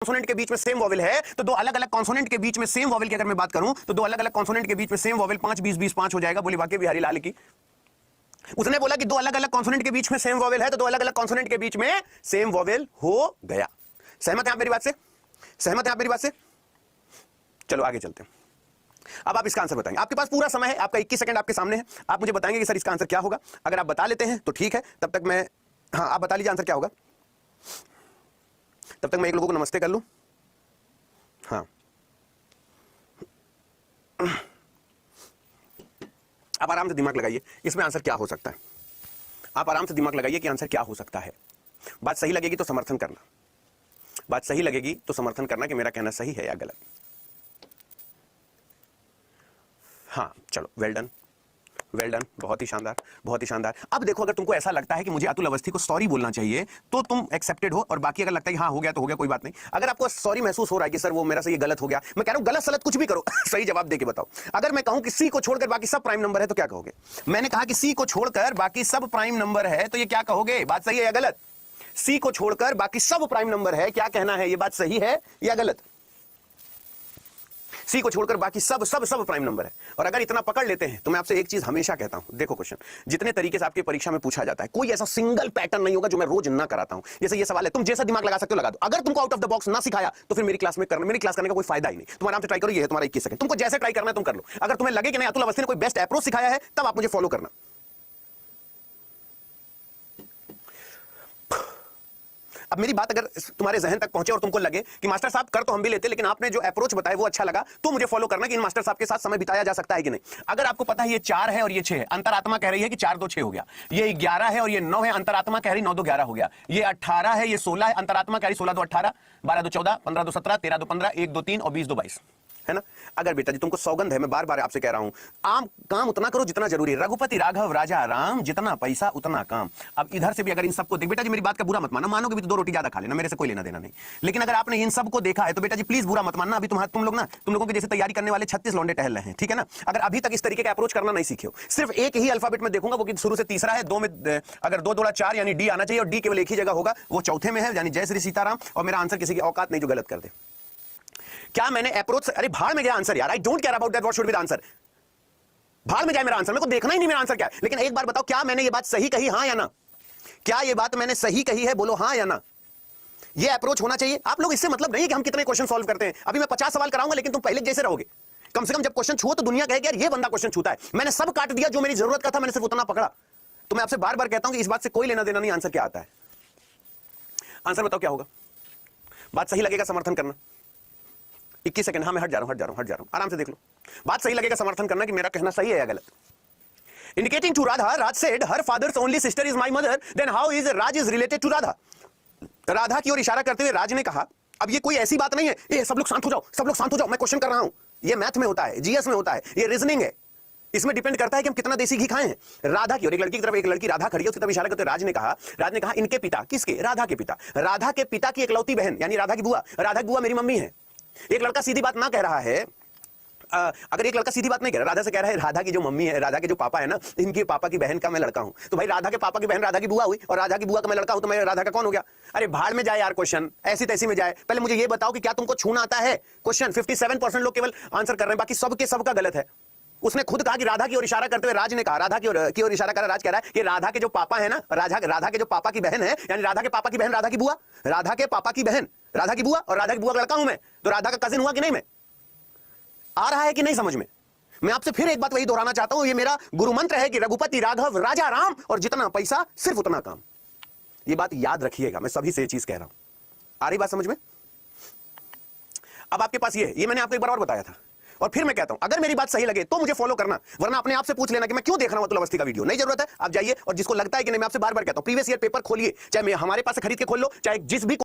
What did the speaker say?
Consonant के बीच में same vowel है तो दो अलग अलग कॉन्सोनेंट के बीच में सेम वॉवेल की अगर मैं बात करूं तो दो अलग अलग कॉन्सोनेंट के बीच में सेम वॉवेल 5 20 20 5 हो जाएगा। बोली वाक्य बिहारी लाल की। उसने बोला कि दो अलग अलग कॉन्सोनेंट के बीच में सेम वॉवेल है तो दो अलग अलग कॉन्सोनेंट के बीच में सेम वॉवेल हो गया। सहमत है आप मेरी बात से? सहमत है आप मेरी बात से? चलो आगे चलते हैं। अब आप इसका आंसर बताएंगे। आपके पास पूरा समय है, आपका 21 सेकंड आपके सामने है। आप मुझे बताएंगे कि सर इसका आंसर क्या होगा। अगर आप बता लेते हैं तो ठीक है, तब तक मैं, हाँ आप बता लीजिए आंसर क्या होगा, तब तक मैं एक लोगों को नमस्ते कर लूं। हाँ आप आराम से दिमाग लगाइए, इसमें आंसर क्या हो सकता है। आप आराम से दिमाग लगाइए कि आंसर क्या हो सकता है। बात सही लगेगी तो समर्थन करना, बात सही लगेगी तो समर्थन करना कि मेरा कहना सही है या गलत। हाँ चलो, वेल डन, वेल डन, बहुत ही शानदार, बहुत ही शानदार। अब देखो, अगर तुमको ऐसा लगता है कि मुझे अतुल अवस्थी को सॉरी बोलना चाहिए तो तुम एक्सेप्टेड हो, और बाकी अगर लगता है कि हाँ हो गया तो हो गया, कोई बात नहीं। अगर आपको सॉरी महसूस हो रहा है कि सर वो मेरा से ये गलत हो गया, मैं कह रहा हूं गलत सलत कुछ भी करो सही जवाब देके बताओ। अगर मैं कहूं कि सी को छोड़कर बाकी सब प्राइम नंबर है तो क्या कहोगे? मैंने कहा कि सी को छोड़कर बाकी सब प्राइम नंबर है तो ये क्या कहोगे? बात सही है या गलत? सी को छोड़कर बाकी सब प्राइम नंबर है, क्या कहना है? ये बात सही है या गलत? सी को छोड़कर बाकी सब सब सब प्राइम नंबर है। और अगर इतना पकड़ लेते हैं तो मैं आपसे एक चीज हमेशा कहता हूं, देखो क्वेश्चन जितने तरीके से आपकी परीक्षा में पूछा जाता है, कोई ऐसा सिंगल पैटर्न नहीं होगा जो मैं रोज ना कराता हूं। जैसे ये सवाल है, तुम जैसा दिमाग लगा सकते हो लगा दो। अगर तुमको आउट ऑफ द बॉक्स ना सिखाया तो फिर मेरी क्लास करने का कोई फायदा ही नहीं। तुम आराम से ट्राई करो, ये है तुम्हारा 21 सेकंड, तुमको जैसे ट्राई करना है तुम कर लो। अगर तुम्हें लगे कि नहीं अतुल अवस्थी ने कोई बेस्ट अप्रोच सिखाया है तब आप मुझे फॉलो करना। अब मेरी बात अगर तुम्हारे जहन तक पहुंचे और तुमको लगे कि मास्टर साहब कर तो हम भी लेते लेकिन आपने जो अप्रोच बताया वो अच्छा लगा, तो मुझे फॉलो करना कि इन मास्टर साहब के साथ समय बिताया जा सकता है कि नहीं। अगर आपको पता है ये 4 है और ये 6 है, अंतरात्मा कह रही है कि 4 2 6 हो गया। ये 11 है और ये 9 है, अंतरात्मा कह रही 9 2 11 हो गया। ये 18 है, ये 16 है, अंतरात्मा कह रही 16 2 18, 12 2 14, 15 2 17, 13 2 15, 1 2 3 और 20 2 22, है ना। अगर बेटा जी तुमको सौगंध है, मैं बार बार आपसे कह रहा हूं, आम काम उतना करो जितना जरूरी है। रघुपति राघव राजा राम, जितना पैसा उतना काम। अब इधर से भी अगर इन सबको देख, बेटा जी मेरी बात का बुरा मत मानना, मानोगे भी तो 2 रोटी ज्यादा खा लेना, मेरे से कोई लेना देना नहीं। लेकिन अगर आपने इन सबको देखा है तो बेटा जी प्लीज बुरा मत मानना। अभी तुम लोगों के जैसे तैयारी करने वाले 36 लौंडे टहल रहे हैं, ठीक है ना। अगर अभी तक इस तरीके का अप्रोच करना नहीं सीखे हो, सिर्फ एक ही अल्फाबेट में देखूंगा, वो शुरू से तीसरा है, 2 में अगर 2 2 4 यानी डी आना चाहिए, और डी केवल एक ही जगह होगा, वो चौथे में है, यानी जय श्री सीताराम। और मेरा आंसर किसी की औकात नहीं जो गलत कर दे। क्या मैंने अप्रोच, अरे भाड़ में गया आंसर यार, I don't care about that what should be the answer. भाड़ में जाए मेरा आंसर, मेरे को देखना ही नहीं मेरा आंसर क्या है। लेकिन एक बार बताओ, क्या मैंने ये बात सही कही, हां या ना? क्या ये बात मैंने सही कही है? बोलो हां या ना। ये अप्रोच होना चाहिए। आप लोग, इससे मतलब नहीं कि हम कितने क्वेश्चन सॉल्व करते हैं। अभी मैं 50 सवाल कराऊंगा लेकिन तुम पहले जैसे रहोगे। कम से कम जब क्वेश्चन छुओ तो दुनिया कहेगी यार ये बंदा क्वेश्चन छूता है। मैंने सब काट दिया, जो मेरी जरूरत का था मैंने सिर्फ उतना पकड़ा। तो मैं आपसे बार बार कहता हूं कि इस बात से कोई लेना देना नहीं, आंसर क्या आता है। आंसर बताओ क्या होगा। बात सही लगेगा समर्थन करना। 21 सेकंड, हाँ मैं हट जा रहा हूं, आराम से देख लो। बात सही लगेगा समर्थन करना कि मेरा कहना सही है या गलत। Indicating to Radha, Raj said, her father's only sister is my mother. Then how is Raj is related to Radha? Radha की ओर इशारा करते हुए राज ने कहा, अब ये कोई ऐसी बात नहीं है, ये सब लोग शांत हो जाओ, सब लोग शांत हो जाओ, मैं क्वेश्चन कर रहा हूं। ये मैथ में होता है, जीएस में होता है, ये रीजनिंग है। इसमें डिपेंड करता है कि हम कितना देसी घी खाए हैं। राधा की और एक लड़की की तरफ एक लड़की राधा खड़ी है, उसकी तरफ इशारा करते राज ने कहा इनके पिता, किसके? राधा के पिता। राधा के पिता की इकलौती बहन यानी राधा की बुआ, राधा की बुआ मेरी मम्मी है। एक लड़का सीधी बात ना कह रहा है, अगर एक लड़का सीधी बात नहीं कह रहा, राधा से कह रहा है राधा की जो मम्मी है, राधा के जो पापा है ना, इनके पापा की बहन का मैं लड़का हूं। तो भाई राधा के पापा की बहन राधा की बुआ हुई, और राधा की बुआ का मैं लड़का हूं, तो मैं राधा का कौन हो गया? अरे भाड़ में जाए यार क्वेश्चन, ऐसी तैसी में जाए। पहले मुझे ये बताओ कि क्या तुमको छूना आता है? क्वेश्चन 57% लोग केवल आंसर कर रहे हैं, बाकी सबके सबका गलत है। उसने खुद कहा कि राधा की ओर इशारा करते हुए राज ने कहा, राधा की ओर इशारा कर राज कह रहा है कि राधा के जो पापा है ना, राधा के जो पापा की बहन है, यानी राधा के पापा की बहन राधा की बुआ, राधा के पापा की बहन राधा की बुआ, और राधा की बुआ का लड़का हूं मैं, तो राधा का कजिन हुआ कि नहीं? मैं आ रहा है कि नहीं समझ में? मैं आपसे फिर एक बात वही दोहराना चाहता हूं, ये मेरा गुरु मंत्र है कि रघुपति राघव राजा राम, और जितना पैसा सिर्फ उतना काम। ये बात याद रखिएगा, मैं सभी से ये चीज कह रहा हूं। आ रही बात समझ में? अब आपके पास ये मैंने आपको एक बार और बताया था, और फिर मैं कहता हूं अगर मेरी बात सही लगे तो मुझे फॉलो करना, वरना अपने आप से पूछ लेना कि मैं क्यों देख रहा हूं अतुल अवस्थी का वीडियो। नहीं जरूरत है, आप जाइए, और जिसको लगता है कि नहीं, मैं आपसे बार बार कहता हूं प्रीवियस ईयर पेपर खोलिए, चाहे हमारे पास से खरीद के खोल लो, चाहे जिस भी